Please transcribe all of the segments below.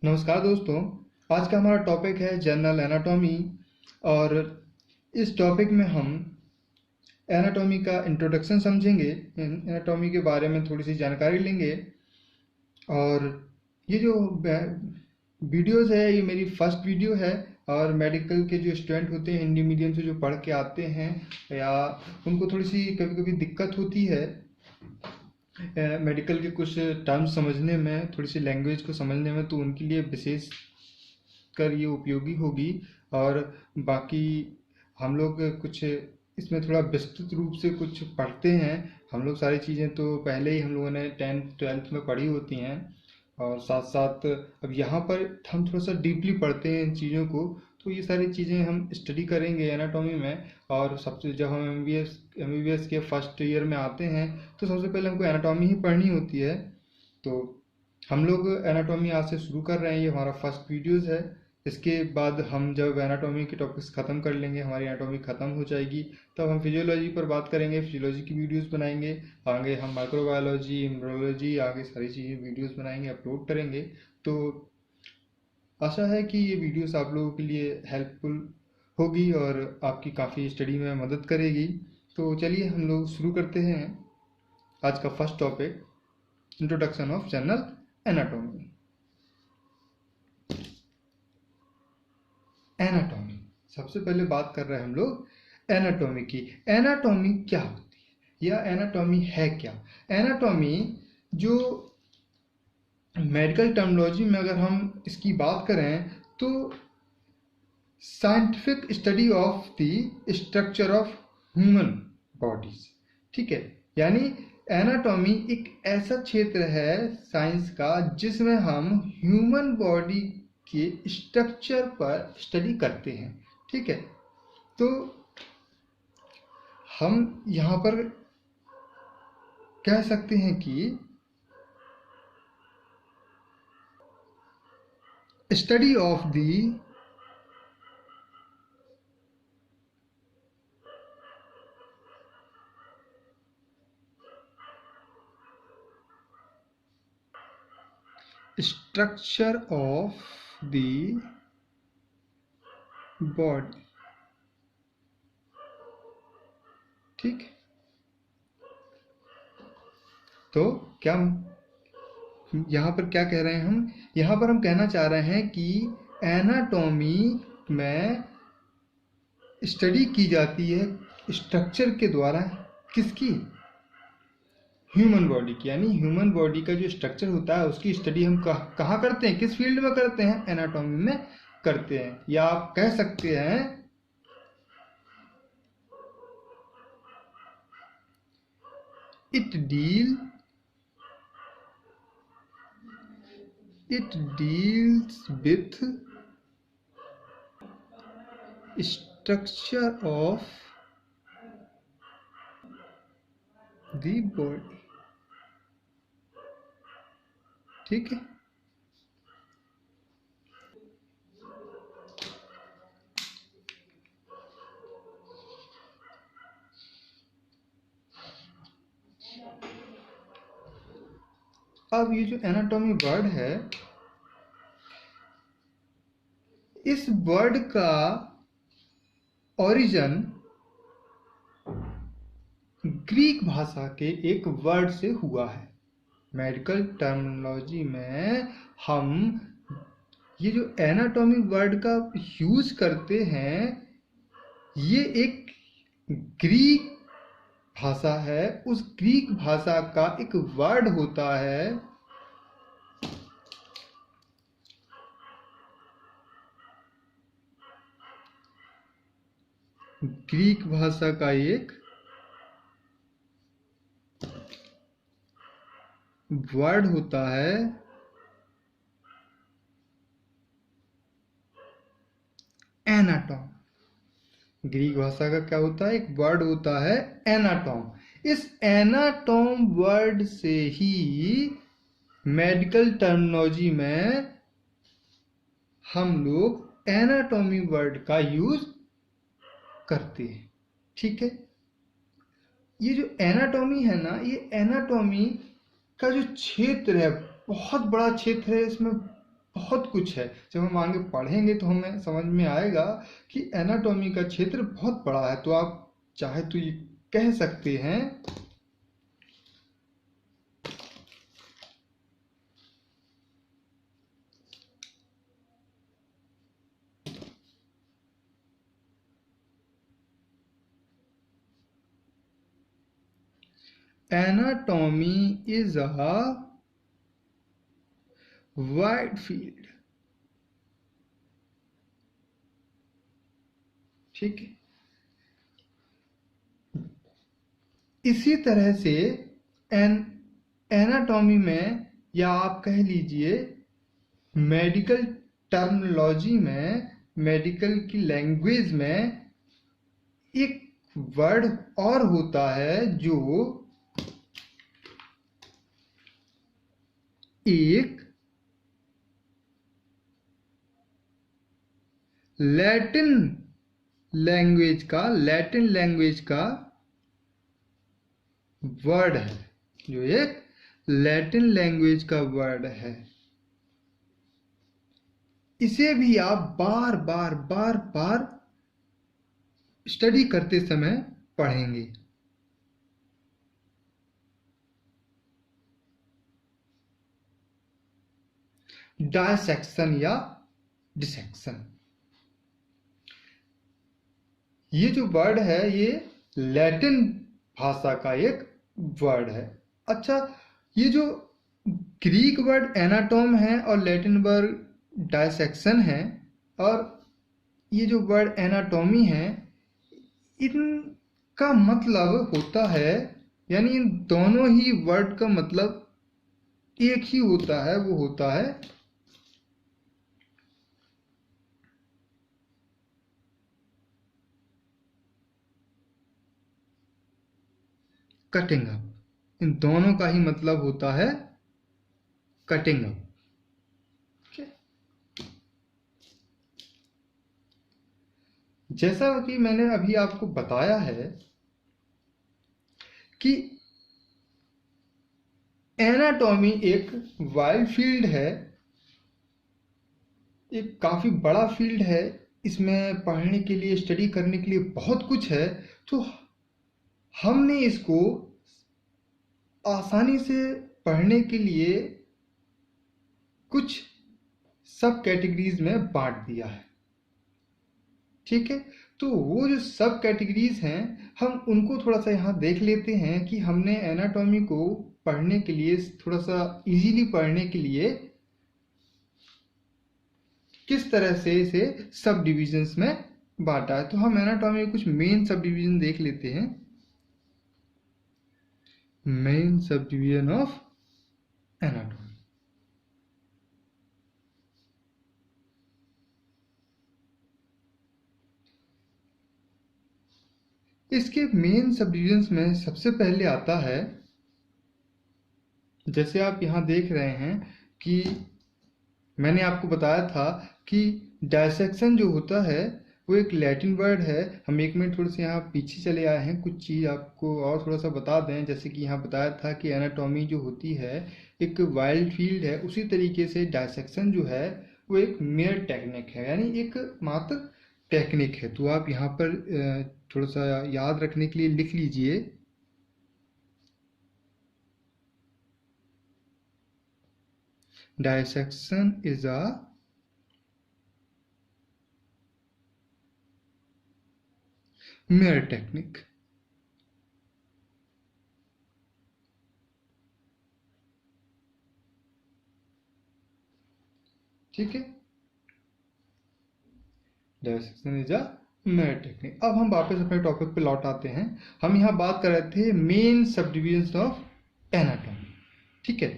नमस्कार दोस्तों। आज का हमारा टॉपिक है जनरल एनाटॉमी। और इस टॉपिक में हम एनाटॉमी का इंट्रोडक्शन समझेंगे, एनाटॉमी के बारे में थोड़ी सी जानकारी लेंगे। और ये जो वीडियोज़ है, ये मेरी फर्स्ट वीडियो है। और मेडिकल के जो स्टूडेंट होते हैं, हिंदी मीडियम से जो पढ़ के आते हैं, या उनको थोड़ी सी कभी कभी दिक्कत होती है मेडिकल के कुछ टर्म्स समझने में, थोड़ी सी लैंग्वेज को समझने में, तो उनके लिए विशेष कर ये उपयोगी होगी। और बाकी हम लोग कुछ इसमें थोड़ा विस्तृत रूप से कुछ पढ़ते हैं। हम लोग सारी चीज़ें तो पहले ही हम लोगों ने 10th-12th में पढ़ी होती हैं, और साथ साथ अब यहाँ पर हम थोड़ा सा डीपली पढ़ते हैं इन चीज़ों को। तो ये सारी चीज़ें हम स्टडी करेंगे एनाटॉमी में। और सबसे जब हम एम बी बी एस के फर्स्ट ईयर में आते हैं, तो सबसे पहले हमको एनाटॉमी ही पढ़नी होती है। तो हम लोग एनाटॉमी आज से शुरू कर रहे हैं, ये हमारा फर्स्ट वीडियोज़ है। इसके बाद हम जब एनाटॉमी के टॉपिक्स ख़त्म कर लेंगे, हमारी एनाटॉमी ख़त्म हो जाएगी, तब हम फिजियोलॉजी पर बात करेंगे, फिजियोलॉजी की वीडियोस बनाएंगे। आगे हम माइक्रोबायोलॉजी, इम्यूनोलॉजी, आगे सारी चीज़ें वीडियोस बनाएंगे, अपलोड करेंगे। तो आशा है कि ये वीडियोस आप लोगों के लिए हेल्पफुल होगी और आपकी काफ़ी स्टडी में मदद करेगी। तो चलिए हम लोग शुरू करते हैं आज का first topic, introduction of general anatomy. Anatomy, सबसे पहले बात कर रहे हैं हम लोग एनाटॉमी की। एनाटॉमी क्या होती है या एनाटॉमी है क्या? एनाटॉमी जो मेडिकल टर्मिनोलॉजी में अगर हम इसकी बात करें, तो scientific study of the structure of human bodies. ठीक है, यानी एनाटॉमी एक ऐसा क्षेत्र है साइंस का जिसमें हम ह्यूमन बॉडी के स्ट्रक्चर पर स्टडी करते हैं। ठीक है, तो हम यहाँ पर कह सकते हैं कि study of the structure of the body. ठीक, तो क्या यहाँ पर क्या कह रहे हैं हम? यहाँ पर हम कहना चाह रहे हैं कि एनाटॉमी में स्टडी की जाती है स्ट्रक्चर के द्वारा। किसकी? ह्यूमन बॉडी की। यानी ह्यूमन बॉडी का जो स्ट्रक्चर होता है उसकी स्टडी हम कहाँ करते हैं, किस फील्ड में करते हैं? एनाटॉमी में करते हैं। या आप कह सकते हैं it deals with structure of the body। ठीक है, अब ये जो एनाटॉमी वर्ड है, इस वर्ड का ओरिजिन ग्रीक भाषा के एक वर्ड से हुआ है। मेडिकल टर्मिनोलॉजी में हम ये जो एनाटॉमी वर्ड का यूज करते हैं, ये एक ग्रीक भाषा है। उस ग्रीक भाषा का एक वर्ड होता है, ग्रीक भाषा का एक वर्ड होता है एनाटॉम। ग्रीक भाषा का क्या होता है? एक वर्ड होता है एनाटॉम। इस एनाटॉम वर्ड से ही मेडिकल टर्मिनोलॉजी में हम लोग एनाटॉमी वर्ड का यूज करते हैं। ठीक है, ये जो एनाटॉमी है ना, ये एनाटॉमी का जो क्षेत्र है बहुत बड़ा क्षेत्र है। इसमें बहुत कुछ है। जब हम आगे पढ़ेंगे तो हमें समझ में आएगा कि एनाटॉमी का क्षेत्र बहुत बड़ा है। तो आप चाहे तो ये कह सकते हैं anatomy is a wide field. ठीक है, इसी तरह से एन एनाटॉमी में, या आप कह लीजिए मेडिकल टर्मिनोलॉजी में, मेडिकल की लैंग्वेज में एक वर्ड और होता है जो एक लैटिन लैटिन लैंग्वेज का वर्ड है, जो एक लैटिन लैंग्वेज का वर्ड है। इसे भी आप बार बार बार बार स्टडी करते समय पढ़ेंगे। डायसेक्शन या डिसेक्शन, ये जो वर्ड है ये लैटिन भाषा का एक वर्ड है। अच्छा, ये जो ग्रीक वर्ड एनाटॉम है और लैटिन वर्ड डायसेक्शन है, और ये जो वर्ड एनाटॉमी है, इनका मतलब होता है, यानी इन दोनों ही वर्ड का मतलब एक ही होता है, वो होता है कटिंग अप। इन दोनों का ही मतलब होता है कटिंग अप। जैसा कि मैंने अभी आपको बताया है कि एनाटॉमी एक वाइड फील्ड है, एक काफी बड़ा फील्ड है। इसमें पढ़ने के लिए, स्टडी करने के लिए बहुत कुछ है। तो हमने इसको आसानी से पढ़ने के लिए कुछ सब कैटेगरीज में बांट दिया है। ठीक है, तो वो जो सब कैटेगरीज हैं, हम उनको थोड़ा सा यहाँ देख लेते हैं कि हमने एनाटॉमी को पढ़ने के लिए, थोड़ा सा इजीली पढ़ने के लिए किस तरह से इसे सब डिविजन्स में बांटा है। तो हम एनाटॉमी में कुछ मेन सब डिवीजन देख लेते हैं। Main sub division of anatomy. इसके मेन सब डिविजन्स में सबसे पहले आता है, जैसे आप यहाँ देख रहे हैं कि मैंने आपको बताया था कि डायसेक्शन जो होता है वो एक लैटिन वर्ड है। हम एक मिनट थोड़े से यहाँ पीछे चले आए हैं, कुछ चीज़ आपको और थोड़ा सा बता दें। जैसे कि यहाँ बताया था कि एनाटॉमी जो होती है एक वाइल्ड फील्ड है, उसी तरीके से डायसेक्शन जो है वो एक मेयर टेक्निक है, यानी एक मात्र टेक्निक है। तो आप यहाँ पर थोड़ा सा याद रखने के लिए लिख लीजिए, dissection is a mere technique। ठीक है, dissection is a mere technique. अब हम वापस अपने टॉपिक पे लौट आते हैं। हम यहाँ बात कर रहे थे मेन सब डिविजन्स ऑफ एनाटॉमी। ठीक है,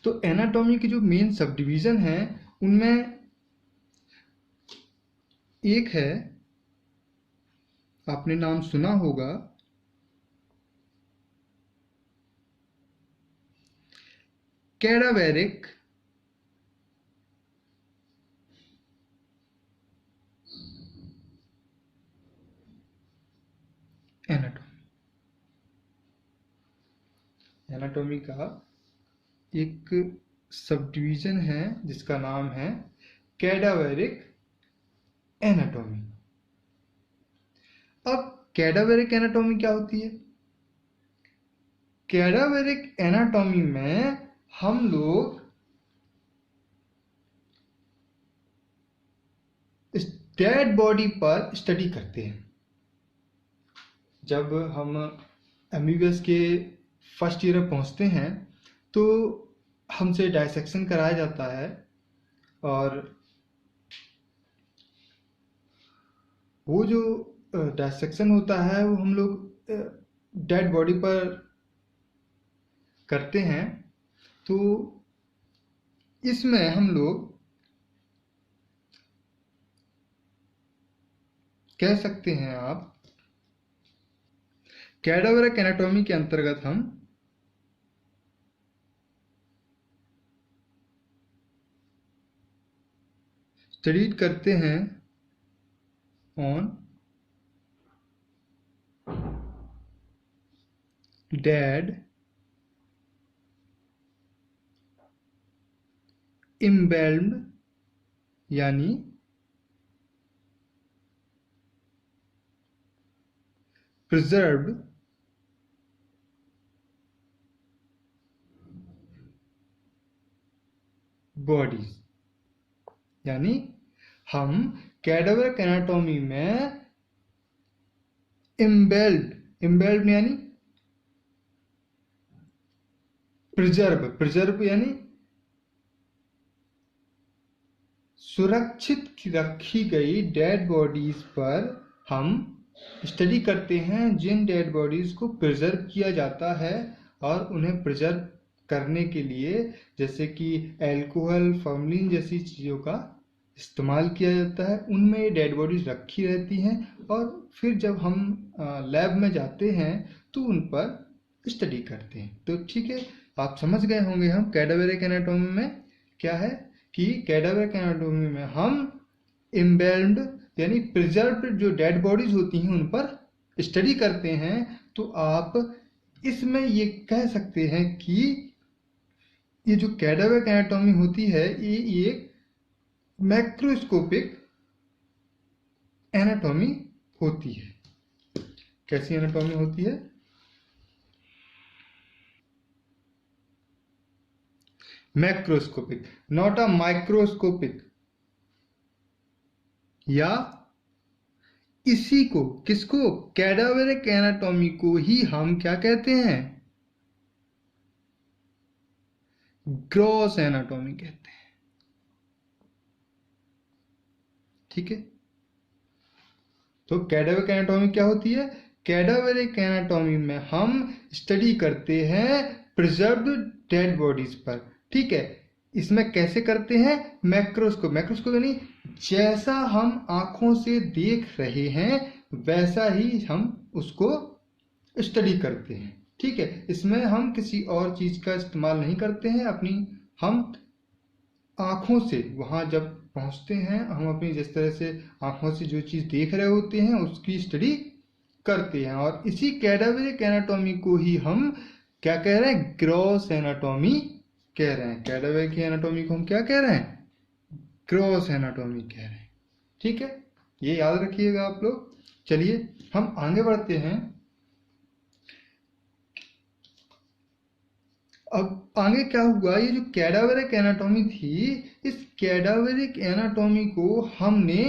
तो एनाटॉमी के जो मेन सब डिवीजन हैं उनमें एक है, आपने नाम सुना होगा, कैडावेरिक एनाटॉमी। एनाटॉमी का एक सब डिवीजन है जिसका नाम है कैडावेरिक एनाटॉमी। अब कैडावेरिक एनाटॉमी क्या होती है? कैडावेरिक एनाटॉमी में हम लोग डेड बॉडी पर स्टडी करते हैं। जब हम एमबीबीएस के फर्स्ट ईयर में पहुंचते हैं तो हमसे डायसेक्शन कराया जाता है, और वो जो डायसेक्शन होता है वो हम लोग डेड बॉडी पर करते हैं। तो इसमें हम लोग कह सकते हैं, आप कैडावरिक एनाटॉमी के अंतर्गत हम स्टडी करते हैं ऑन डेड इम्बेल्ड यानी प्रिजर्व्ड बॉडीज। यानी हम कैडावरिक एनाटॉमी में इम्बेल्ड यानी प्रिजर्व यानी सुरक्षित रखी गई डेड बॉडीज पर हम स्टडी करते हैं, जिन डेड बॉडीज को प्रिजर्व किया जाता है। और उन्हें प्रिजर्व करने के लिए जैसे कि एल्कोहल, फॉर्मलिन जैसी चीज़ों का इस्तेमाल किया जाता है, उनमें ये डेड बॉडीज रखी रहती हैं। और फिर जब हम लैब में जाते हैं तो उन पर स्टडी करते हैं। तो ठीक है, आप समझ गए होंगे हम कैडावरिक एनाटॉमी में क्या है कि कैडावरिक एनाटॉमी में हम इम्बेल्ड यानी प्रिजर्व्ड जो डेड बॉडीज होती हैं उन पर स्टडी करते हैं। तो आप इसमें ये कह सकते हैं कि ये जो कैडावरिक एनाटॉमी होती है ये एक मैक्रोस्कोपिक एनाटॉमी होती है। कैसी एनाटॉमी होती है? Macroscopic, not a microscopic. या इसी को, किसको? कैडावरिक एनाटॉमी को ही हम क्या कहते हैं? ग्रॉस एनाटॉमी कहते हैं। ठीक है, तो कैडावरिक एनाटॉमी क्या होती है? कैडावरिक एनाटॉमी में हम स्टडी करते हैं प्रिजर्व्ड डेड बॉडीज पर। ठीक है, इसमें कैसे करते हैं? मैक्रोस्कोप यानी जैसा हम आंखों से देख रहे हैं वैसा ही हम उसको स्टडी करते हैं। ठीक है, इसमें हम किसी और चीज का इस्तेमाल नहीं करते हैं। हम आंखों से वहां जब पहुंचते हैं, हम अपनी जिस तरह से आंखों से जो चीज देख रहे होते हैं उसकी स्टडी करते हैं। और इसी कैडावरिक एनाटॉमी को ही हम क्या कह रहे हैं? ग्रॉस एनाटॉमी कह रहे हैं। कैडावरिक एनाटॉमी को हम क्या कह रहे हैं? ग्रॉस एनाटॉमी कह रहे हैं। ठीक है, ये याद रखिएगा आप लोग। चलिए हम आगे बढ़ते हैं। अब आगे क्या हुआ, ये जो कैडावरिक एनाटॉमी थी, इस कैडावरिक एनाटॉमी को हमने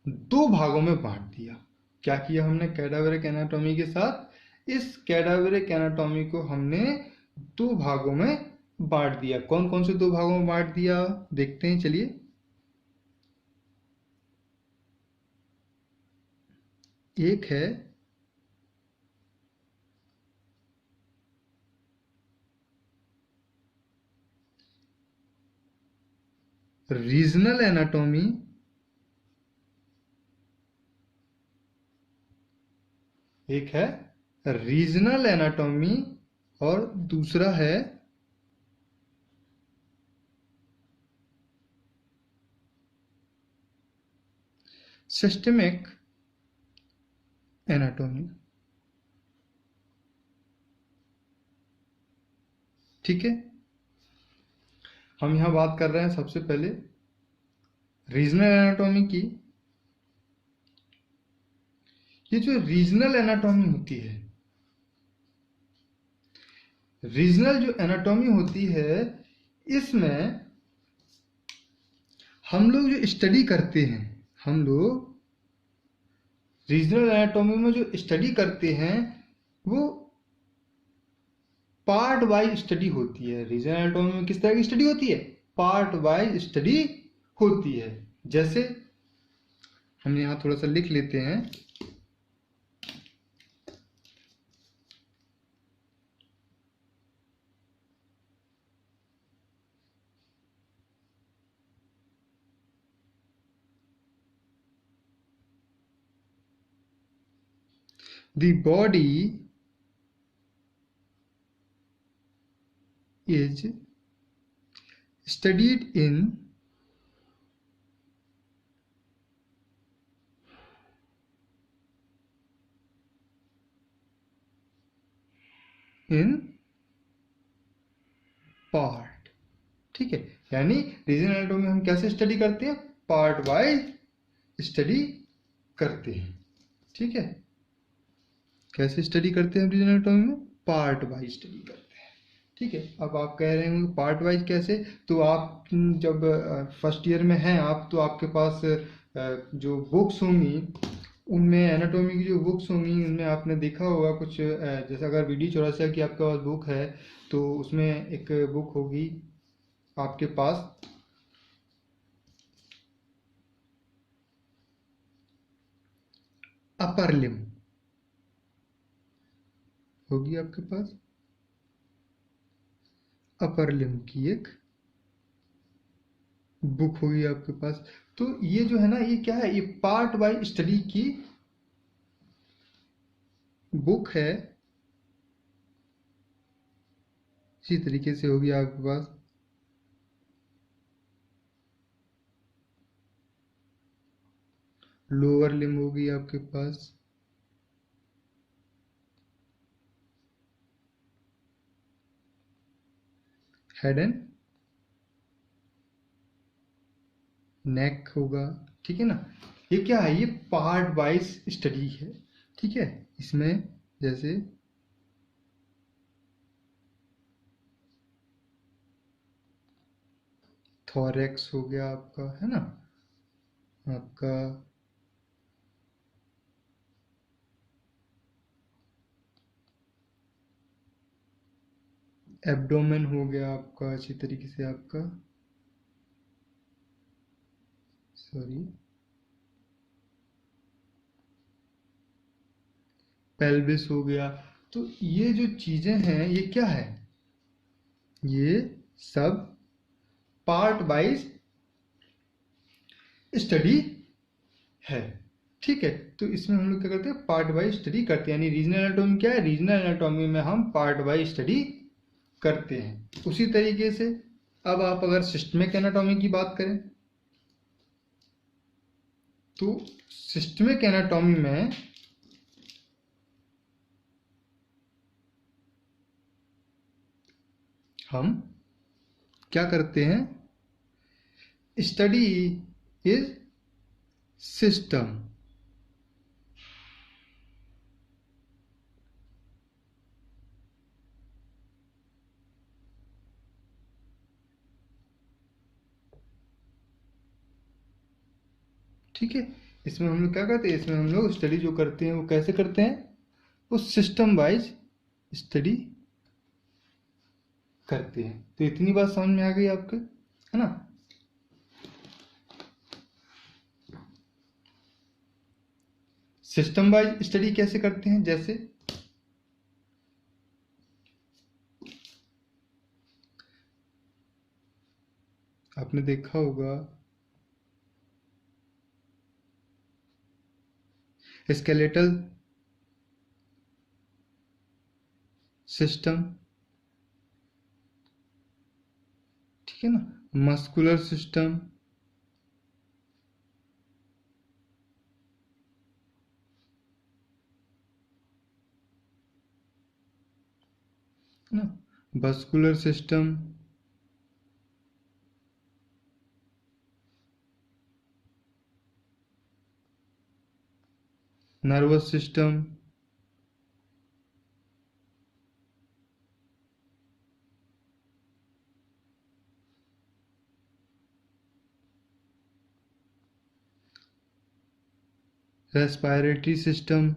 दो भागों में बांट दिया। क्या किया हमने कैडावरिक एनाटॉमी के साथ? इस कैडावरिक एनाटॉमी को हमने दो भागों में बांट दिया। कौन कौन से दो भागों में बांट दिया देखते हैं, चलिए। एक है रीजनल एनाटॉमी, एक है रीजनल एनाटॉमी और दूसरा है सिस्टमिक एनाटॉमी। ठीक है, हम यहाँ बात कर रहे हैं सबसे पहले रीजनल एनाटॉमी की। ये जो रीजनल एनाटॉमी होती है, रीजनल जो एनाटॉमी होती है, इसमें हम लोग जो स्टडी करते हैं, हम लोग रीजनल एनाटॉमी में जो स्टडी करते हैं वो पार्ट वाइज स्टडी होती है। रीजनल एनाटॉमी में किस तरह की स्टडी होती है? पार्ट वाइज स्टडी होती है। जैसे हम यहाँ थोड़ा सा लिख लेते हैं। The body is studied in part. ठीक है, यानी रीजनल एनाटॉमी हम कैसे स्टडी करते हैं? पार्ट वाइज स्टडी करते हैं। ठीक है, कैसे स्टडी करते हैं रीजनल एनाटॉमी में? पार्ट वाइज स्टडी करते हैं। ठीक है, अब आप कह रहे हैं पार्ट वाइज कैसे? तो आप जब फर्स्ट ईयर में हैं आप, तो आपके पास जो बुक्स होंगी, उनमें एनाटॉमी की जो बुक्स होंगी उनमें आपने देखा होगा कुछ, जैसे अगर BD 84 की आपके पास बुक है तो उसमें एक बुक होगी आपके पास अपर लिम होगी, आपके पास अपर लिम की एक बुक होगी आपके पास। तो ये जो है ना, ये क्या है? ये पार्ट वाइज स्टडी की बुक है। इसी तरीके से होगी आपके पास लोअर लिम होगी आपके पास हेड एंड नेक होगा। ठीक है ना, ये क्या है? ये पार्ट वाइज स्टडी है। ठीक है, इसमें जैसे थोरेक्स हो गया आपका, है ना, आपका एब्डोमेन हो गया आपका, अच्छी तरीके से आपका, सॉरी, पेल्विस हो गया। तो ये जो चीजें हैं ये क्या है? ये सब पार्ट वाइज स्टडी है। ठीक है, तो इसमें हम लोग क्या करते हैं? पार्ट वाइज स्टडी करते हैं। यानी रीजनल एनाटॉमी क्या है? रीजनल एनाटॉमी में हम पार्ट वाइज स्टडी करते हैं। उसी तरीके से अब आप अगर सिस्टमिक एनाटॉमी की बात करें तो सिस्टमिक एनाटॉमी में हम क्या करते हैं? Study is system. ठीक है, इसमें हम लोग क्या करते हैं? इसमें हम लोग स्टडी जो करते हैं वो कैसे करते हैं? वो सिस्टम वाइज स्टडी करते हैं। तो इतनी बात समझ में आ गई आपके, है ना? सिस्टम वाइज स्टडी कैसे करते हैं? जैसे आपने देखा होगा स्केलेटल सिस्टम, ठीक है ना, मस्कुलर सिस्टम, है ना, vascular system, nervous system, respiratory system,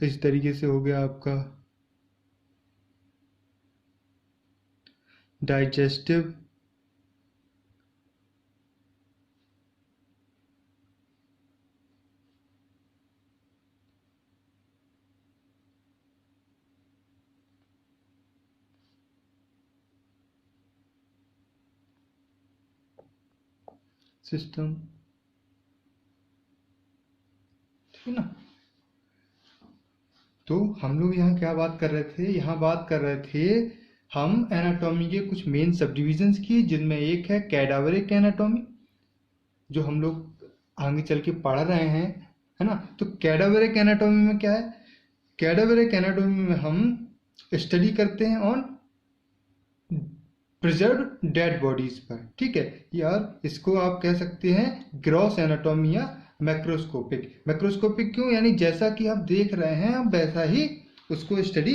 इस तरीके से हो गया आपका डाइजेस्टिव, सिस्टम, ठीक है ना। तो हम लोग यहाँ क्या बात कर रहे थे, यहाँ बात कर रहे थे हम एनाटॉमी के कुछ मेन सब डिविजन्स की, जिनमें एक है कैडावरिक एनाटॉमी, जो हम लोग आगे चल के पढ़ रहे हैं, है ना। तो कैडावरिक एनाटॉमी में क्या है, कैडावरिक एनाटॉमी में हम स्टडी करते हैं ऑन प्रिजर्व डेड बॉडीज पर, ठीक है। यार इसको आप कह सकते हैं ग्रॉस एनाटॉमी या मैक्रोस्कोपिक। मैक्रोस्कोपिक क्यों, यानी जैसा कि आप देख रहे हैं हम वैसा ही उसको स्टडी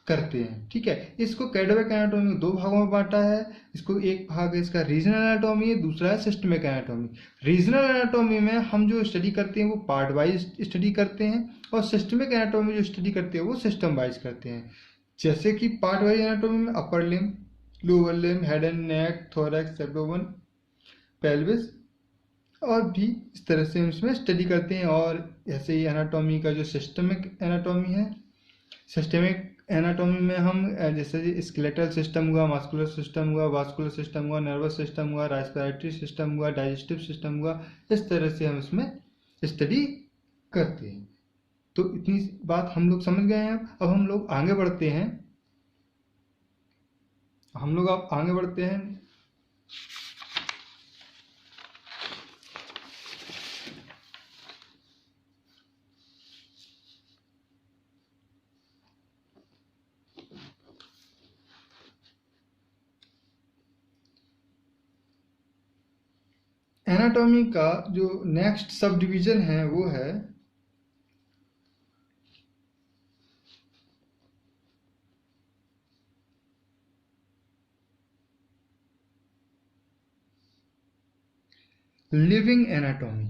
करते हैं, ठीक है। इसको कैडावरिक एनाटॉमी में दो भागों में बांटा है। इसको एक भाग है इसका रीजनल एनाटॉमी है, दूसरा है सिस्टमिक एनाटॉमी। रीजनल एनाटॉमी में हम जो स्टडी करते हैं वो पार्ट वाइज स्टडी करते हैं, और सिस्टमिक एनाटॉमी जो स्टडी करते हैं वो सिस्टम वाइज करते हैं। जैसे कि पार्ट वाइज एनाटॉमी में upper limb, lower limb, head and neck, thorax, abdomen, pelvis, और भी इस तरह से हम इसमें स्टडी करते हैं। और ऐसे ही एनाटॉमी का जो सिस्टमिक एनाटॉमी है, सिस्टमिक एनाटॉमी में हम जैसे स्केलेटल सिस्टम हुआ, मस्कुलर सिस्टम हुआ, वास्कुलर सिस्टम हुआ, नर्वस सिस्टम हुआ, रेस्पिरेटरी सिस्टम हुआ, डाइजेस्टिव सिस्टम हुआ, इस तरह से हम इसमें स्टडी करते हैं। तो इतनी बात हम लोग समझ गए हैं। अब हम लोग आगे बढ़ते हैं, अब आगे बढ़ते हैं। एनाटॉमी का जो नेक्स्ट सब डिवीजन है वो है लिविंग एनाटॉमी।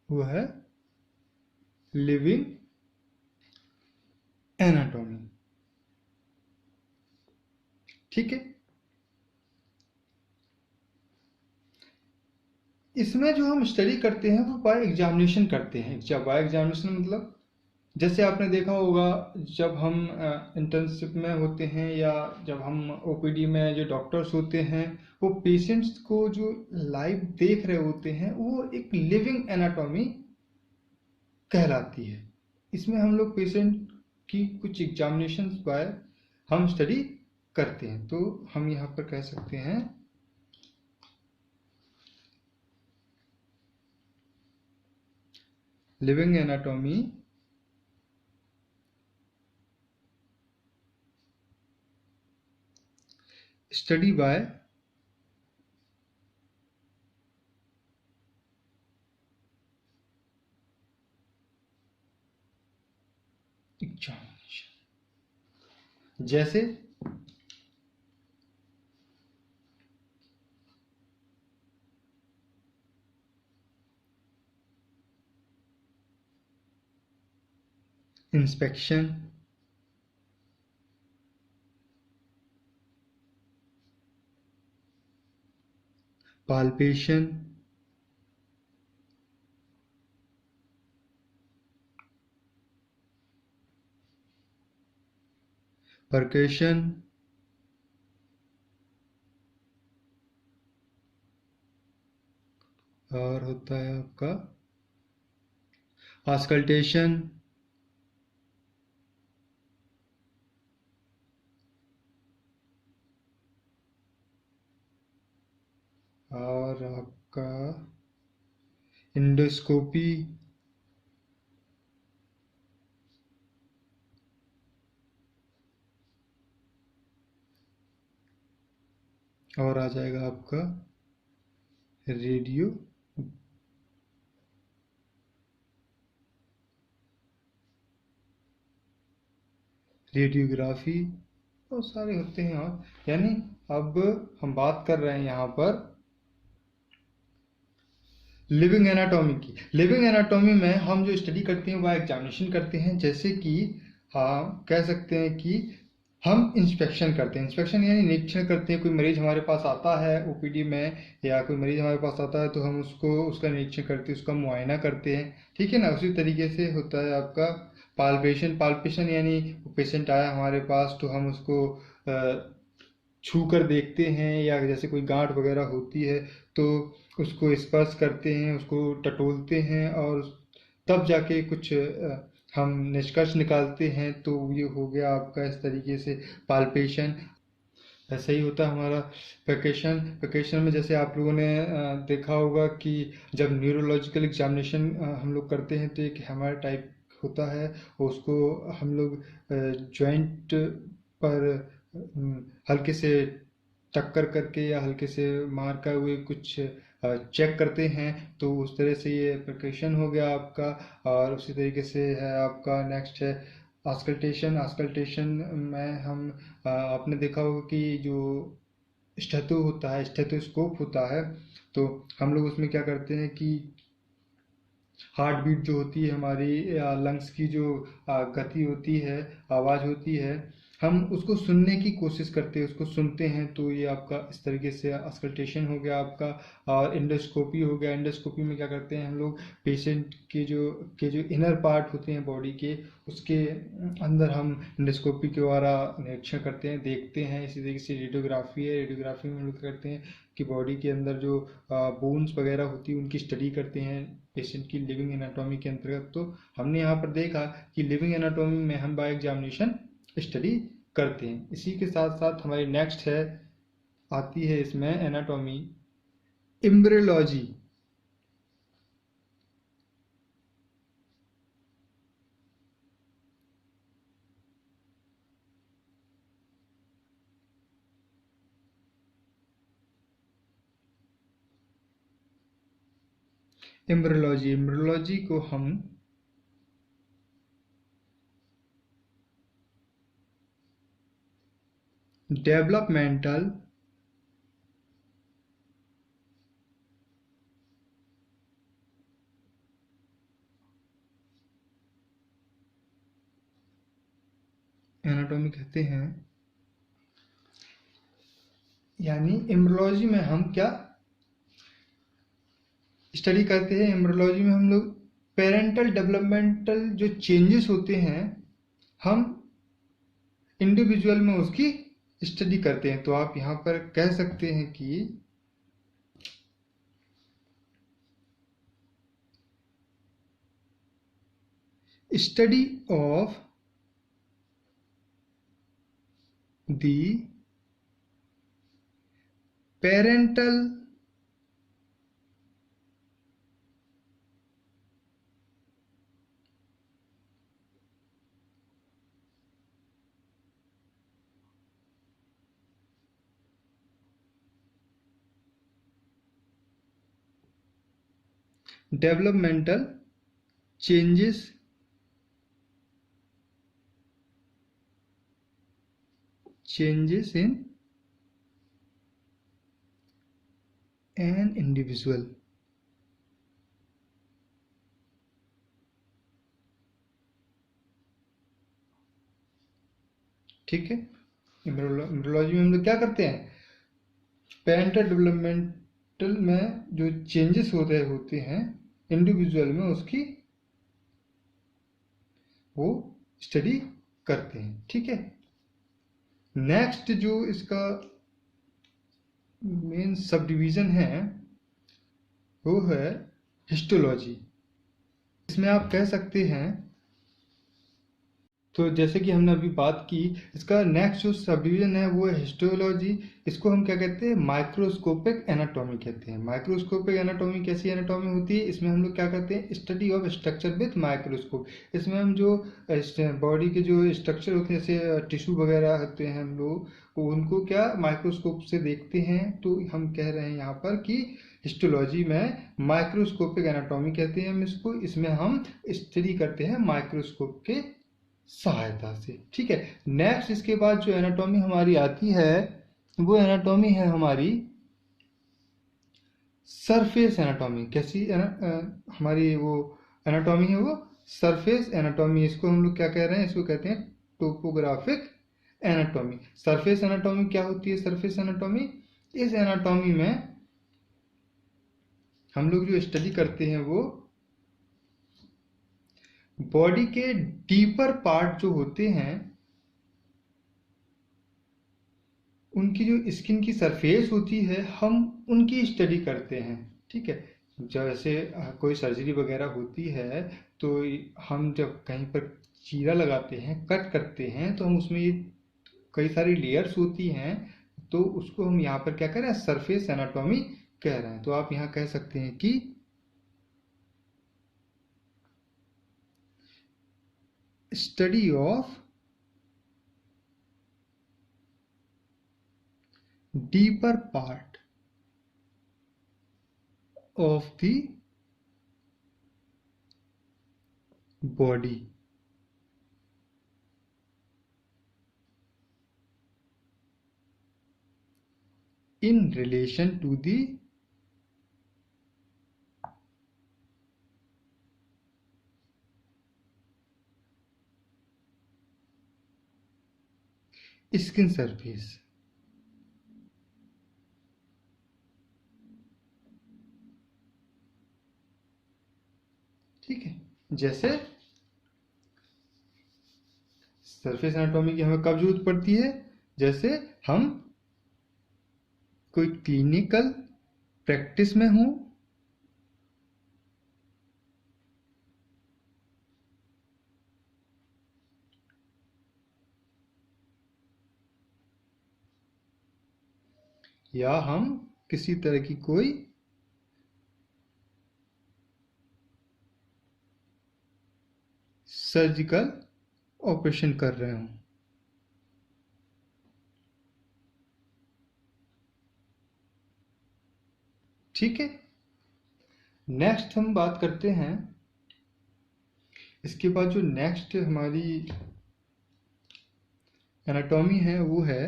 वो है लिविंग एनाटॉमी, ठीक है। इसमें जो हम स्टडी करते हैं वो बाय एग्जामिनेशन करते हैं। जब बाय एग्जामिनेशन मतलब जैसे आपने देखा होगा, जब हम इंटर्नशिप में होते हैं या जब हम ओपीडी में जो डॉक्टर्स होते हैं, वो पेशेंट्स को जो लाइव देख रहे होते हैं वो एक लिविंग एनाटॉमी कहलाती है। इसमें हम लोग पेशेंट की कुछ एग्जामिनेशंस बाय हम स्टडी करते हैं। तो हम यहाँ पर कह सकते हैं living anatomy study bye examination. जैसे इंस्पेक्शन, पाल्पेशन, परकेशन, और होता है आपका ऑस्कल्टेशन, और आपका इंडोस्कोपी, और आ जाएगा आपका रेडियो रेडियोग्राफी, बहुत सारे होते हैं। और यानी अब हम बात कर रहे हैं यहाँ पर लिविंग एनाटॉमी की। लिविंग एनाटॉमी में हम जो स्टडी करते हैं वह एग्जामिनेशन करते हैं, जैसे कि हाँ कह सकते हैं कि हम इंस्पेक्शन करते हैं। इंस्पेक्शन यानी निरीक्षण करते हैं। कोई मरीज हमारे पास आता है ओपीडी में, या कोई मरीज हमारे पास आता है तो हम उसको उसका निरीक्षण करते हैं, उसका मुआयना करते हैं, ठीक है ना। उसी तरीके से होता है आपका पाल्पेशन। पाल्पेशन यानी पेशेंट आया हमारे पास तो हम उसको छू कर देखते हैं, या जैसे कोई गांठ वगैरह होती है तो उसको स्पर्श करते हैं, उसको टटोलते हैं, और तब जाके कुछ हम निष्कर्ष निकालते हैं। तो ये हो गया आपका इस तरीके से पाल्पेशन। ऐसा ही होता है हमारा पैकेशन। पैकेशन में जैसे आप लोगों ने देखा होगा कि जब न्यूरोलॉजिकल एग्जामिनेशन हम लोग करते हैं तो एक हमारा टाइप होता है, उसको हम लोग जॉइंट पर हल्के से टक्कर करके या हल्के से मार कर हुए कुछ चेक करते हैं। तो उस तरह से ये प्रकेशन हो गया आपका। और उसी तरीके से है आपका नेक्स्ट है ऑस्कल्टेशन। ऑस्कल्टेशन में हम आपने देखा होगा कि जो स्टेथो होता है, स्टेथोस्कोप होता है, तो हम लोग उसमें क्या करते हैं कि हार्ट बीट जो होती है हमारी, लंग्स की जो गति होती है, आवाज़ होती है, हम उसको सुनने की कोशिश करते हैं, उसको सुनते हैं। तो ये आपका इस तरीके से ऑस्कल्टेशन हो गया आपका। और इंडोस्कोपी हो गया। इंडोस्कोपी में क्या करते हैं हम लोग, पेशेंट के जो इनर पार्ट होते हैं बॉडी के, उसके अंदर हम इंडोस्कोपी के द्वारा निरीक्षण करते हैं, देखते हैं। इसी तरीके से रेडियोग्राफी है। रेडियोग्राफी में हम लोग क्या करते हैं कि बॉडी के अंदर जो बोन्स वगैरह होती है उनकी स्टडी करते हैं पेशेंट की लिविंग एनाटॉमी के अंतर्गत। तो हमने यहाँ पर देखा कि लिविंग एनाटॉमी में हम बाय एग्जामिनेशन स्टडी करते हैं। इसी के साथ साथ हमारी नेक्स्ट है आती है इसमें एनाटॉमी एम्ब्रियोलॉजी। एम्ब्रियोलॉजी को हम डेवलपमेंटल एनाटॉमी कहते हैं। यानी एम्ब्रियोलॉजी में हम क्या स्टडी करते हैं, एम्ब्रियोलॉजी में हम लोग पेरेंटल डेवलपमेंटल जो चेंजेस होते हैं हम इंडिविजुअल में उसकी स्टडी करते हैं। तो आप यहाँ पर कह सकते हैं कि study of the parental developmental changes in an individual। ठीक है। एम्ब्रियोलॉजी में हम लोग क्या करते हैं, पेरेंटल डेवलपमेंटल में जो चेंजेस होते हैं इंडिविजुअल में, उसकी वो स्टडी करते हैं। ठीक है। नेक्स्ट जो इसका मेन सब डिवीजन है वो है हिस्टोलॉजी। इसमें आप कह सकते हैं, तो जैसे कि हमने अभी बात की, इसका नेक्स्ट जो सब डिवीजन है वो है हिस्टोलॉजी। इसको हम क्या कहते हैं, माइक्रोस्कोपिक एनाटॉमी कहते हैं। माइक्रोस्कोपिक एनाटॉमी कैसी एनाटॉमी होती है, इसमें हम लोग क्या करते हैं, study of structure with microscope. इसमें हम जो बॉडी के जो स्ट्रक्चर होते हैं, जैसे टिश्यू वगैरह होते हैं, हम लोग उनको क्या माइक्रोस्कोप से देखते हैं। तो हम कह रहे हैं यहाँ पर कि हिस्टोलॉजी में माइक्रोस्कोपिक एनाटॉमी कहते हैं हम इसको। इसमें हम स्टडी करते हैं माइक्रोस्कोप के सहायता से। ठीक है। नेक्स्ट इसके बाद जो एनाटॉमी हमारी आती है वो एनाटॉमी है हमारी सरफेस एनाटॉमी। कैसी हमारी वो एनाटॉमी है वो सरफेस एनाटॉमी। इसको हम लोग क्या कह रहे हैं, इसको कहते हैं टोपोग्राफिक एनाटॉमी। सरफेस एनाटॉमी क्या होती है, सरफेस एनाटॉमी, इस एनाटॉमी में हम लोग जो स्टडी करते हैं वो बॉडी के डीपर पार्ट जो होते हैं उनकी जो स्किन की सरफेस होती है हम उनकी स्टडी करते हैं। ठीक है। जैसे कोई सर्जरी वगैरह होती है तो हम जब कहीं पर चीरा लगाते हैं, कट करते हैं, तो हम उसमें ये कई सारी लेयर्स होती हैं, तो उसको हम यहाँ पर क्या कर रहे हैं, सरफेस एनाटॉमी कह रहे हैं। तो आप यहाँ कह सकते हैं कि study of deeper part of the body in relation to the skin surface। ठीक है। जैसे सरफेस एनाटॉमी की हमें कब जरूरत पड़ती है, जैसे हम कोई क्लिनिकल प्रैक्टिस में हूं, या हम किसी तरह की कोई सर्जिकल ऑपरेशन कर रहे हूं। ठीक है। नेक्स्ट हम बात करते हैं, इसके बाद जो नेक्स्ट हमारी एनाटॉमी है वो है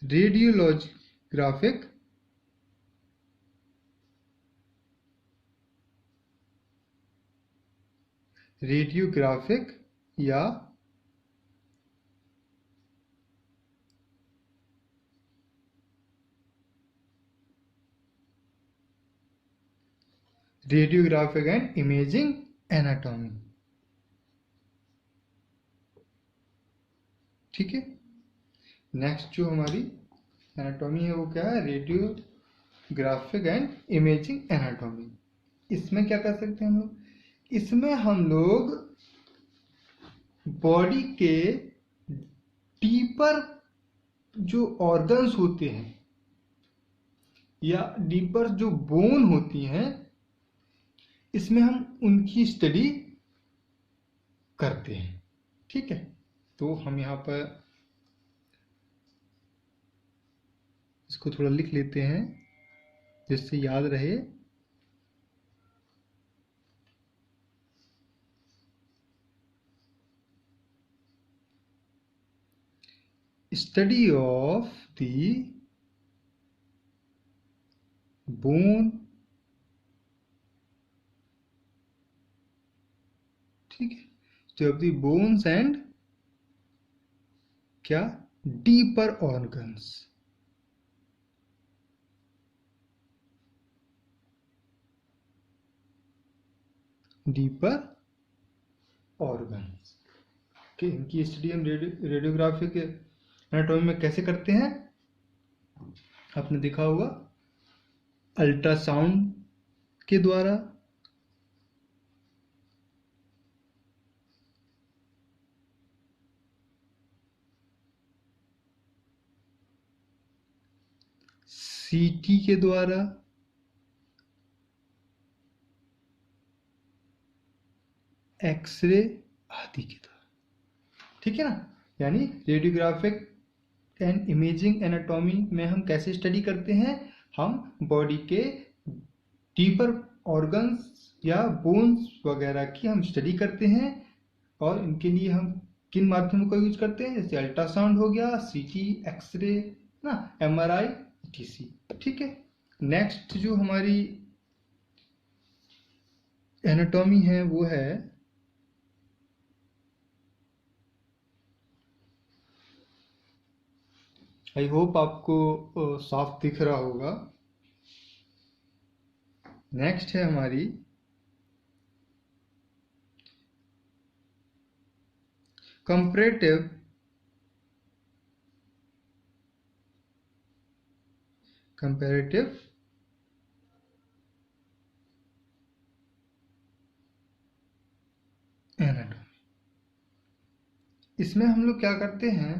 रेडियोलॉजिग्राफिक रेडियोग्राफिक या रेडियोग्राफिक एंड इमेजिंग एनाटॉमी। ठीक है। नेक्स्ट जो हमारी एनाटॉमी है वो क्या है, रेडियोग्राफिक एंड इमेजिंग एनाटॉमी। इसमें क्या कर सकते हैं हम लोग, इसमें हम लोग बॉडी के डीपर जो ऑर्गन्स होते हैं या डीपर जो बोन होती हैं, इसमें हम उनकी स्टडी करते हैं। ठीक है। तो हम यहाँ पर इसको थोड़ा लिख लेते हैं जिससे याद रहे। Study of the bone. ठीक है। तो ऑफ द बोन्स एंड क्या, डीपर ऑर्गन्स। डीपर ऑर्गन्स के इनकी स्टडी हम रेडियोग्राफिक एनाटॉमी में कैसे करते हैं, आपने देखा होगा अल्ट्रासाउंड के द्वारा, सीटी के द्वारा, एक्सरे आदि के द्वारा। ठीक है ना। यानी रेडियोग्राफिक एंड इमेजिंग एनाटॉमी में हम कैसे स्टडी करते हैं, हम बॉडी के डीपर ऑर्गन्स या बोन्स वगैरह की हम स्टडी करते हैं, और इनके लिए हम किन माध्यमों का यूज करते हैं, जैसे अल्ट्रासाउंड हो गया, सीटी, एक्सरे ना, एमआरआई, ईटीसी। ठीक है। नेक्स्ट जो हमारी एनाटॉमी है वो है आई होप आपको साफ दिख रहा होगा। नेक्स्ट है हमारी कंपैरेटिव एनाटॉमी। इसमें हम लोग क्या करते हैं,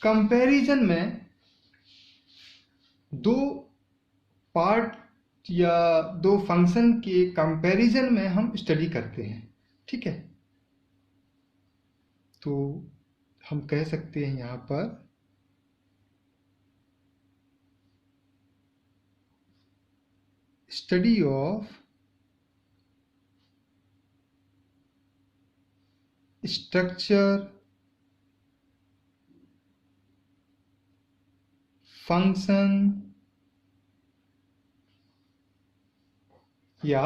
कंपैरिजन में दो पार्ट या दो फंक्शन के कंपैरिजन में हम स्टडी करते हैं। ठीक है। तो हम कह सकते हैं यहां पर स्टडी ऑफ स्ट्रक्चर, फंक्शन या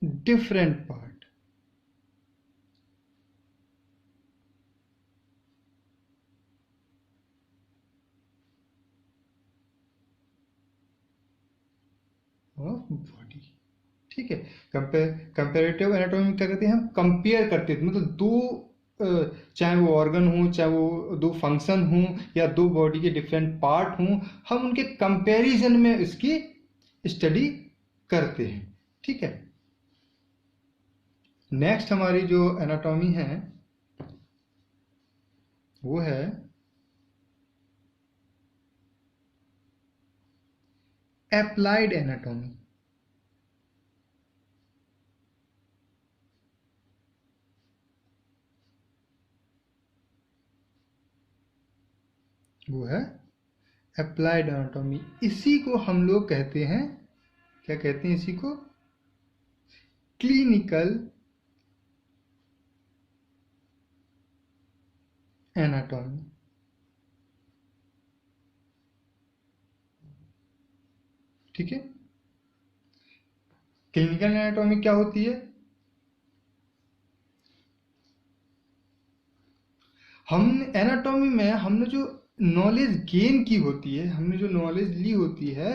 डिफरेंट पार्ट ऑफ बॉडी। ठीक है। कंपेरेटिव एनाटॉमी में क्या करते हैं, हम कंपेयर करते हैं, मतलब दो चाहे वो ऑर्गन हो, चाहे वो दो फंक्शन हो, या दो बॉडी के डिफरेंट पार्ट हों, हम उनके कंपैरिजन में इसकी स्टडी करते हैं। ठीक है। नेक्स्ट हमारी जो एनाटॉमी है वो है एप्लाइड एनाटॉमी। वो है एप्लाइड एनाटॉमी। इसी को हम लोग कहते हैं, क्या कहते हैं इसी को, क्लिनिकल एनाटॉमी। ठीक है। क्लिनिकल एनाटॉमी क्या होती है, हम एनाटॉमी में हमने जो नॉलेज गेन की होती है, हमने जो नॉलेज ली होती है,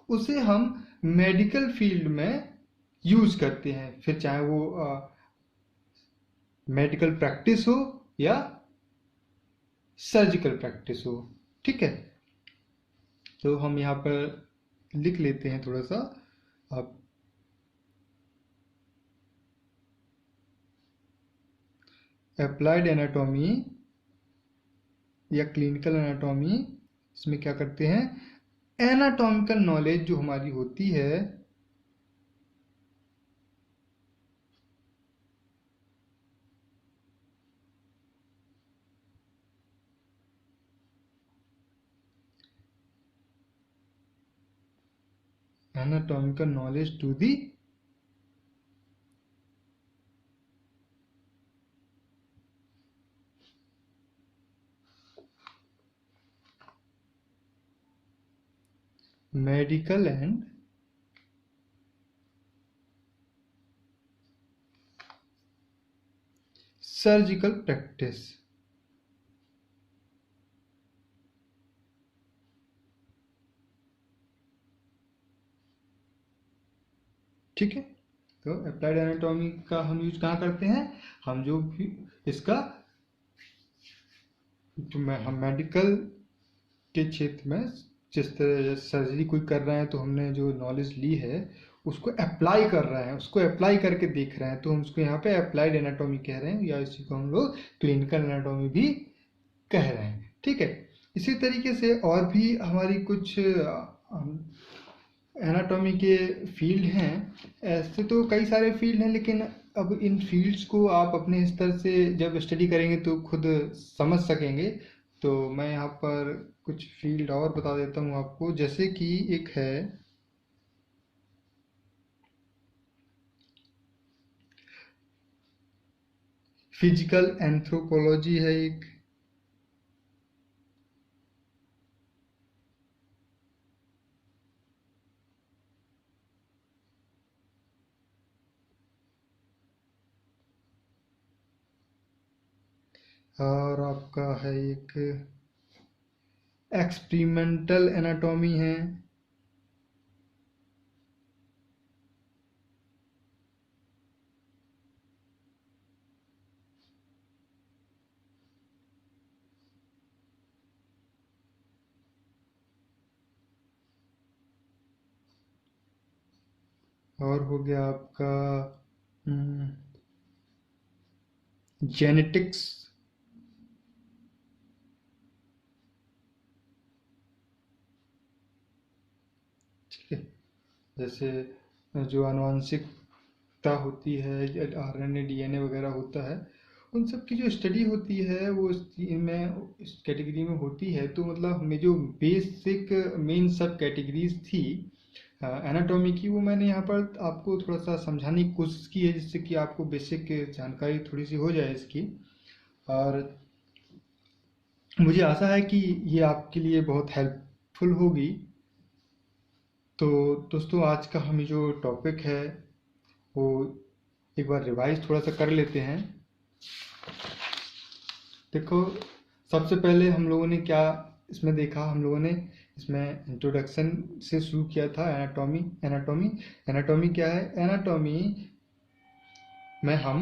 उसे हम मेडिकल फील्ड में यूज करते हैं, फिर चाहे वो मेडिकल प्रैक्टिस हो या सर्जिकल प्रैक्टिस हो। ठीक है। तो हम यहाँ पर लिख लेते हैं थोड़ा सा, आप एप्लाइड एनाटॉमी या क्लिनिकल एनाटॉमी, इसमें क्या करते हैं, एनाटॉमिकल नॉलेज जो हमारी होती है, anatomical knowledge to the medical and surgical practice. ठीक है। तो अप्लाइड एनाटॉमी का हम यूज कहाँ करते हैं, हम जो भी इसका हम मेडिकल के क्षेत्र में जिस तरह सर्जरी कोई कर रहे हैं तो हमने जो नॉलेज ली है उसको अप्लाई कर रहे हैं, उसको अप्लाई करके देख रहे हैं, तो हम उसको यहाँ पे अप्लाइड एनाटॉमी कह रहे हैं, या इसी को हम लोग क्लिनिकल एनाटॉमी भी कह रहे हैं। ठीक है, इसी तरीके से और भी हमारी कुछ एनाटॉमी के फील्ड हैं। ऐसे तो कई सारे फील्ड हैं, लेकिन अब इन फील्ड्स को आप अपने स्तर से जब स्टडी करेंगे तो खुद समझ सकेंगे। तो मैं यहाँ पर कुछ फील्ड और बता देता हूँ आपको, जैसे कि एक है फिजिकल एंथ्रोपोलॉजी है एक, और आपका है एक एक्सपेरिमेंटल एनाटॉमी है, और हो गया आपका जेनेटिक्स। ठीक है, जैसे जो आनुवंशिकता होती है, आरएनए डीएनए वगैरह होता है, उन सब की जो स्टडी होती है वो इस कैटेगरी में होती है। तो मतलब हमें जो बेसिक मेन सब कैटेगरीज थी एनाटॉमी की, वो मैंने यहाँ पर आपको थोड़ा सा समझाने की कोशिश की है, जिससे कि आपको बेसिक जानकारी थोड़ी सी हो जाए इसकी। और मुझे आशा है कि ये आपके लिए बहुत हेल्पफुल होगी। तो दोस्तों, आज का हम जो टॉपिक है वो एक बार रिवाइज थोड़ा सा कर लेते हैं। देखो, सबसे पहले हम लोगों ने क्या इसमें देखा, हम लोगों ने इसमें इंट्रोडक्शन से शुरू किया था। एनाटॉमी एनाटॉमी एनाटॉमी क्या है? एनाटॉमी में हम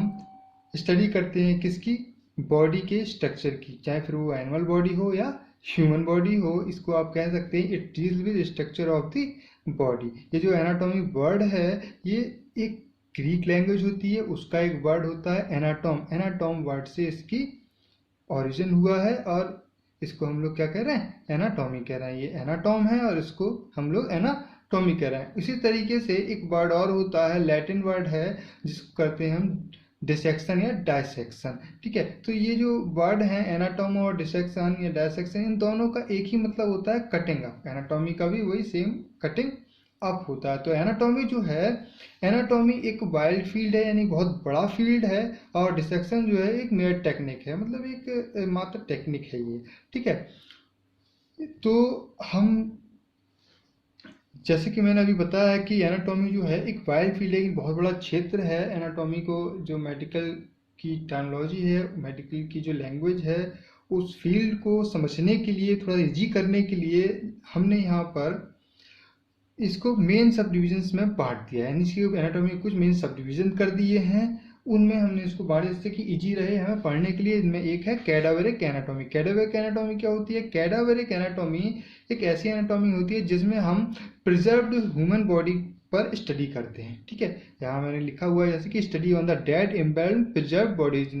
स्टडी करते हैं किसकी? बॉडी के स्ट्रक्चर की, चाहे फिर वो एनिमल बॉडी हो या ह्यूमन बॉडी हो। इसको आप कह सकते हैं it deals with structure of the body. ये जो एनाटॉमी वर्ड है, ये एक ग्रीक लैंग्वेज होती है, उसका एक वर्ड होता है एनाटॉम। एनाटॉम वर्ड से इसकी ओरिजिन हुआ है, और इसको हम लोग क्या कह रहे हैं? एनाटॉमी कह रहे हैं। ये एनाटॉम है और इसको हम लोग एनाटॉमी कह रहे हैं। इसी तरीके से एक वर्ड और होता है, लैटिन वर्ड है, जिसको कहते हैं हम डिसेक्शन या डायसेक्शन। ठीक है, तो ये जो वर्ड है एनाटॉम और डिसेक्शन या डायसेक्शन, इन दोनों का एक ही मतलब होता है, कटिंग अप। एनाटॉमी का भी वही सेम कटिंग अप होता है। तो एनाटॉमी जो है, एनाटॉमी एक वाइल्ड फील्ड है, यानी बहुत बड़ा फील्ड है, और डिसेक्शन जो है एक मेयर टेक्निक है, मतलब एक मात्र टेक्निक है ये। ठीक है, तो हम जैसे कि मैंने अभी बताया है कि एनाटॉमी जो है एक वाइल्ड फील्ड है, एक बहुत बड़ा क्षेत्र है। एनाटॉमी को जो मेडिकल की टर्मिनोलॉजी है, मेडिकल की जो लैंग्वेज है, उस फील्ड को समझने के लिए, थोड़ा इजी करने के लिए हमने यहाँ पर इसको मेन सब डिविजन्स में बांट दिया है। यानी इसकी एनाटॉमी के कुछ मेन सब डिविजन कर दिए हैं, उनमें हमने इसको बांट, जिससे कि इजी रहे हमें पढ़ने के लिए। इनमें एक है कैडावरिक एनाटॉमी। कैडावरिक एनाटॉमी क्या होती है? कैडावरिक एनाटॉमी एक ऐसी एनाटॉमी होती है जिसमें हम प्रिजर्व्ड ह्यूमन बॉडी पर स्टडी करते हैं। ठीक है, यहाँ मैंने लिखा हुआ है जैसे कि study on the dead embalmed preserve bodies,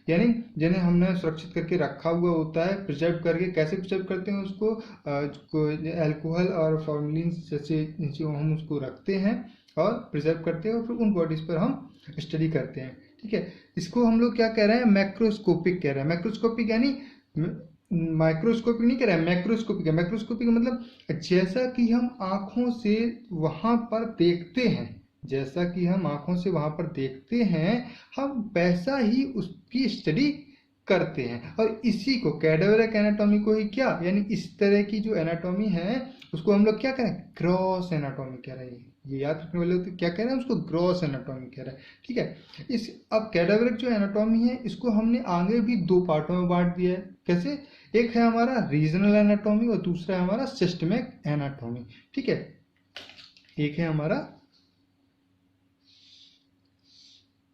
यानी जिन्हें हमने सुरक्षित करके रखा हुआ होता है। प्रिजर्व करके कैसे प्रिजर्व करते हैं उसको? अल्कोहल और फॉर्मेलिन जैसे चीज़ों हम उसको रखते हैं और प्रिजर्व करते हैं, और फिर उन बॉडीज पर हम स्टडी करते हैं। ठीक है, इसको हम लोग क्या कह रहे हैं? मैक्रोस्कोपिक कह रहे हैं। मैक्रोस्कोपिक यानी माइक्रोस्कोपिक नहीं कह रहे हैं, मैक्रोस्कोपिक है। मैक्रोस्कोपिक मतलब जैसा कि हम आंखों से वहां पर देखते हैं, जैसा कि हम आंखों से वहां पर देखते हैं, हम वैसा ही उसकी स्टडी करते हैं। और इसी को कैडावरिक एनाटॉमी को ही क्या, यानी इस तरह की जो एनाटॉमी है उसको हम लोग क्या करें? ग्रॉस एनाटॉमी कह रहे हैं। ये याद रखने वाले तो क्या कह रहे हैं? उसको ग्रॉस एनाटॉमी कह रहे हैं। ठीक है, इस अब कैडावरिक जो एनाटॉमी है, इसको हमने आगे भी दो पार्टों में बांट दिया है। कैसे? एक है हमारा रीजनल एनाटॉमी और दूसरा है हमारा सिस्टमिक एनाटॉमी। ठीक है, एक है हमारा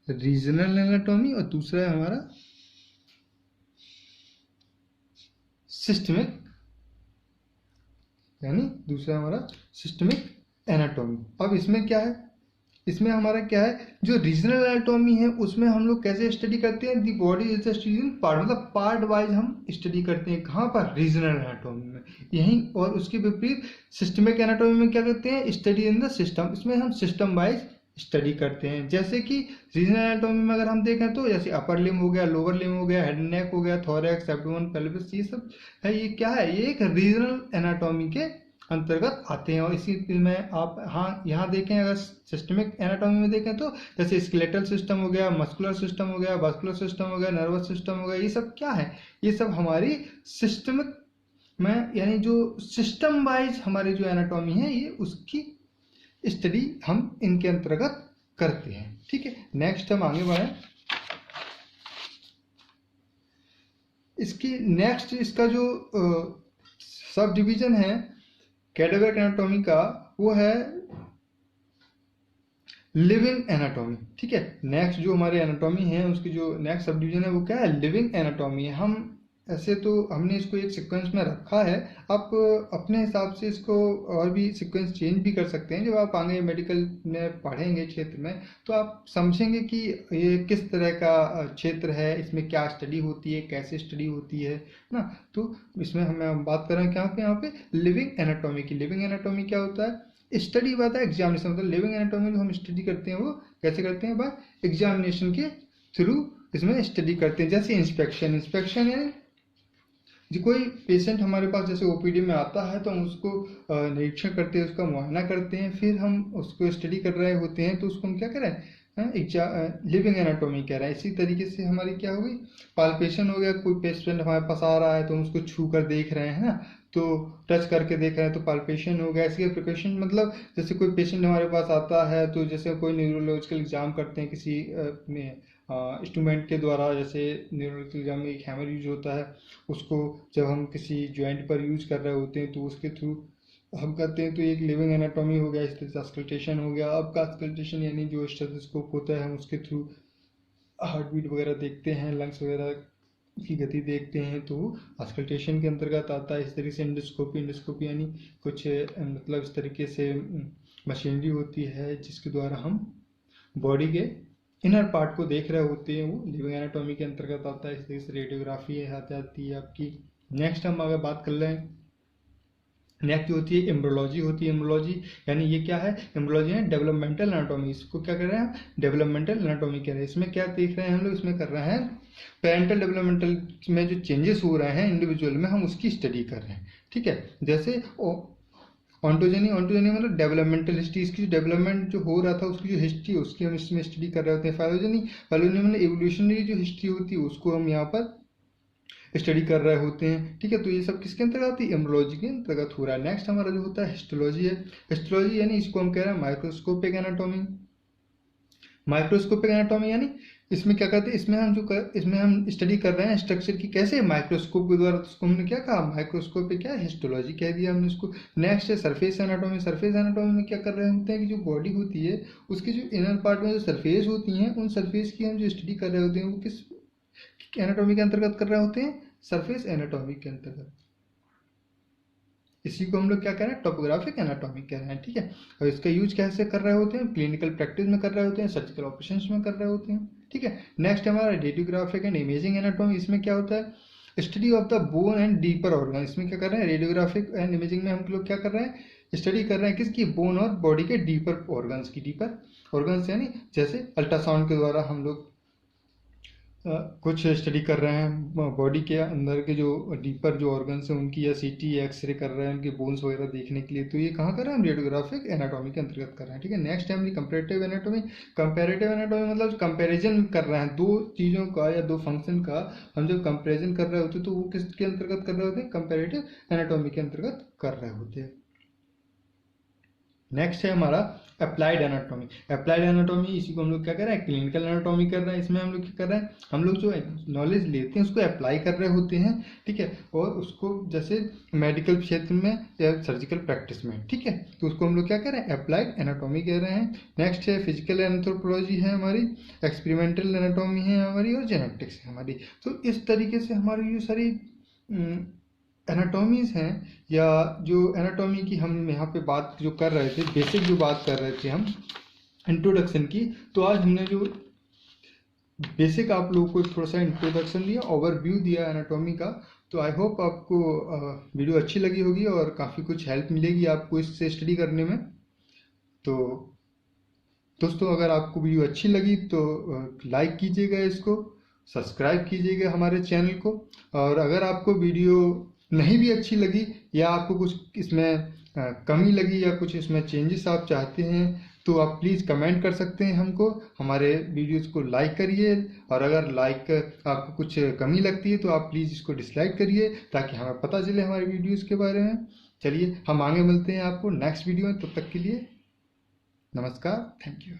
रीजनल एनाटॉमी और दूसरा है हमारा सिस्टमिक, यानी दूसरा हमारा सिस्टमिक एनाटॉमी। अब इसमें क्या है, इसमें हमारा क्या है, जो रीजनल एनाटॉमी है उसमें हम लोग कैसे स्टडी करते हैं, the body is study in part, मतलब पार्ट वाइज हम स्टडी करते हैं। कहाँ पर, रीजनल एनाटॉमी में यहीं। और उसके विपरीत सिस्टमिक एनाटॉमी में क्या करते हैं, स्टडी इन द सिस्टम, इसमें हम सिस्टम वाइज स्टडी करते हैं। जैसे कि रीजनल एनाटॉमी में अगर हम देखें तो जैसे अपर लिम हो गया, लोअर लिम हो गया, हेड नेक हो गया, थोरैक्स, एब्डोमेन, पेल्विस, ये सब है। ये क्या है, ये एक रीजनल एनाटॉमी के अंतर्गत आते हैं। और इसी में आप हाँ यहाँ देखें, अगर सिस्टमिक एनाटॉमी में देखें तो जैसे स्केलेटल सिस्टम हो गया, मस्कुलर सिस्टम हो गया, वास्कुलर सिस्टम हो गया, नर्वस सिस्टम हो गया, ये सब क्या है, ये सब हमारी सिस्टमिक में, यानी जो सिस्टम वाइज हमारी जो एनाटॉमी है, ये उसकी स्टडी हम इनके अंतर्गत करते हैं। ठीक है, नेक्स्ट हम आगे बढ़े। इसकी नेक्स्ट इसका जो सब डिवीजन है कैडेवर एनाटॉमी का, वो है लिविंग एनाटॉमी। ठीक है, नेक्स्ट जो हमारे एनाटॉमी है उसकी जो नेक्स्ट सब डिवीजन है वो क्या है, लिविंग एनाटॉमी है। हम ऐसे तो हमने इसको एक सीक्वेंस में रखा है, आप अपने हिसाब से इसको और भी सीक्वेंस चेंज भी कर सकते हैं। जब आप आगे मेडिकल में पढ़ेंगे क्षेत्र में तो आप समझेंगे कि ये किस तरह का क्षेत्र है, इसमें क्या स्टडी होती है, कैसे स्टडी होती है ना। तो इसमें हम बात कर रहे हैं क्या पे, यहाँ पे लिविंग एनाटॉमी की। लिविंग एनाटॉमी क्या होता है, स्टडी बाय द एग्जामिनेशन, मतलब लिविंग एनाटॉमी जो हम स्टडी करते हैं वो कैसे करते हैं, बाय एग्जामिनेशन के थ्रू इसमें स्टडी करते हैं। जैसे इंस्पेक्शन, इंस्पेक्शन यानी जी कोई पेशेंट हमारे पास जैसे ओपीडी में आता है तो हम उसको निरीक्षण करते हैं, उसका मुआयना करते हैं, फिर हम उसको स्टडी कर रहे होते हैं तो उसको हम क्या करें, लिविंग एनाटॉमी कह रहे हैं। इसी तरीके से हमारी क्या होगी, पाल्पेशन हो गया, कोई पेशेंट हमारे पास आ रहा है तो हम उसको छू कर देख रहे हैं ना, तो टच करके देख रहे हैं तो पाल्पेशन हो गया। इसके प्रिकॉशन मतलब जैसे कोई पेशेंट हमारे पास आता है तो जैसे कोई न्यूरोलॉजिकल एग्जाम करते हैं किसी इंस्ट्रूमेंट के द्वारा, जैसे न्यूरोलॉजिकल एग्जाम में एक हैमर यूज होता है, उसको जब हम किसी जॉइंट पर यूज कर रहे होते हैं तो उसके थ्रू हम करते हैं, तो एक लिविंग एनाटॉमी हो गया। इस तरह से अस्कल्टेशन हो गया। अब का अस्कल्टेशन यानी जो स्टेथोस्कोप होता है हम उसके थ्रू हार्ट बीट वगैरह देखते हैं, लंग्स वगैरह की गति देखते हैं, तो अस्कल्टेशन के अंतर्गत आता है। इस तरीके से इंडोस्कोपी, इंडोस्कोपी यानी कुछ मतलब इस तरीके से मशीनरी होती है जिसके द्वारा हम बॉडी के इनर पार्ट को देख रहे होते हैं, वो लिविंग एनाटॉमी के अंतर्गत आता है। इस तरीके से रेडियोग्राफी आ जाती है आपकी। नेक्स्ट हम अगर बात कर रहे हैं, नेक्स्ट होती है एम्ब्रोलॉजी होती है। एम्ब्रोलॉजी यानी ये क्या है, एम्ब्रोलॉजी है डेवलपमेंटल एनाटॉमी। इसको क्या कर रहे हैं, डेवलपमेंटल एनाटॉमी कह रहे हैं। इसमें क्या देख रहे हैं हम लोग, इसमें कर रहे हैं पेरेंटल डेवलपमेंटल में जो चेंजेस हो रहे हैं इंडिविजुअल में, हम उसकी स्टडी कर रहे हैं। ठीक है, जैसे ऑन्टोजेनी, ऑन्टोजेनी मतलब डेवलपमेंटल हिस्ट्री, इसकी डेवलपमेंट जो हो रहा था उसकी जो हिस्ट्री है उसकी हम इसमें स्टडी कर रहे होते हैं। फाइलोजेनी, फाइलोजेनी मतलब एवोल्यूशनरी जो हिस्ट्री होती है उसको हम यहाँ पर स्टडी कर रहे होते हैं। ठीक है, तो ये सब किसके अंतर्गत आती है, एम्ब्रोलॉजी के अंतर्गत हो रहा है। नेक्स्ट हमारा जो होता है हिस्टोलॉजी है। हिस्टोलॉजी यानी इसको हम कह रहे हैं माइक्रोस्कोपिक एनाटॉमी। माइक्रोस्कोपिक एनाटॉमी यानी इसमें क्या करते हैं, इसमें हम स्टडी कर रहे हैं स्ट्रक्चर की, कैसे, माइक्रोस्कोप के द्वारा। तो उसको हमने क्या कहा, माइक्रोस्कोप पे क्या है, हिस्टोलॉजी कह दिया हमने इसको। नेक्स्ट है सरफेस एनाटॉमी। सरफेस एनाटॉमी में क्या कर रहे होते हैं कि जो बॉडी होती है उसकी जो इनर पार्ट में जो सरफेस होती हैं, उन सरफेस की हम जो स्टडी कर रहे होते हैं वो किस एनाटॉमी के अंतर्गत कर रहे होते हैं, सरफेस एनाटॉमी के अंतर्गत। इसी को हम लोग क्या कह रहे हैं, टोपोग्राफिक एनाटॉमी कह रहे हैं। ठीक है, और इसका यूज कैसे कर रहे होते हैं, क्लिनिकल प्रैक्टिस में कर रहे होते हैं, सर्जिकल ऑपरेशंस में कर रहे होते हैं। ठीक है, नेक्स्ट हमारा रेडियोग्राफिक एंड इमेजिंग एनाटॉमी। इसमें क्या होता है, study of the bone and deeper organ. इसमें क्या कर रहे हैं, रेडियोग्राफिक एंड इमेजिंग में हम लोग क्या कर रहे हैं, स्टडी कर रहे हैं किसकी, बोन और बॉडी के डीपर ऑर्गन्स की। डीपर ऑर्गन्स यानी जैसे अल्ट्रासाउंड के द्वारा हम लोग कुछ स्टडी कर रहे हैं बॉडी के अंदर के जो डीपर जो ऑर्गन्स हैं उनकी, या सीटी एक्सरे कर रहे हैं उनके बोन्स वगैरह देखने के लिए। तो ये कहाँ कर रहे हैं, हम रेडियोग्राफिक एनाटॉमी के अंतर्गत कर रहे हैं। ठीक है, नेक्स्ट है हमारी कंपैरेटिव एनाटॉमी। कंपैरेटिव एनाटॉमी मतलब कंपैरिजन कर रहे हैं दो चीज़ों का या दो फंक्शन का, हम जब कंपैरिजन कर रहे होते हैं तो वो किसके अंतर्गत कर रहे होते हैं, कंपैरेटिव एनाटॉमी के अंतर्गत कर रहे होते हैं। नेक्स्ट है हमारा अप्लाइड एनाटॉमी। अप्लाइड एनाटॉमी इसी को हम लोग क्या कर रहे हैं, क्लिनिकल एनाटॉमी कर रहे हैं। इसमें हम लोग क्या कर रहे हैं, हम लोग जो नॉलेज लेते हैं उसको अप्लाई कर रहे होते हैं, ठीक है, और उसको जैसे मेडिकल क्षेत्र में या सर्जिकल प्रैक्टिस में, ठीक है, तो उसको हम लोग क्या कर रहे हैं, अप्लाइड एनाटॉमी कह रहे हैं। नेक्स्ट है फिजिकल एंथ्रोपोलॉजी है हमारी, एक्सपेरिमेंटल एनाटॉमी है हमारी, और जेनेटिक्स है हमारी। तो इस तरीके से हमारी जो सारी एनाटॉमीज हैं, या जो एनाटॉमी की हम यहाँ पे बात जो कर रहे थे, बेसिक जो बात कर रहे थे हम इंट्रोडक्शन की, तो आज हमने जो बेसिक आप लोगों को थोड़ा सा इंट्रोडक्शन दिया, ओवरव्यू दिया एनाटॉमी का। तो आई होप आपको वीडियो अच्छी लगी होगी और काफ़ी कुछ हेल्प मिलेगी आपको इससे स्टडी करने में। तो दोस्तों, अगर आपको वीडियो अच्छी लगी तो लाइक कीजिएगा, इसको सब्सक्राइब कीजिएगा हमारे चैनल को। और अगर आपको वीडियो नहीं भी अच्छी लगी, या आपको कुछ इसमें कमी लगी, या कुछ इसमें चेंजेस आप चाहते हैं, तो आप प्लीज़ कमेंट कर सकते हैं हमको। हमारे वीडियोज़ को लाइक करिए, और अगर लाइक आपको कुछ कमी लगती है तो आप प्लीज़ इसको डिसलाइक करिए, ताकि हमें पता चले हमारे वीडियोज़ के बारे में। चलिए, हम आगे मिलते हैं आपको नेक्स्ट वीडियो में। तब तक के लिए नमस्कार, थैंक यू।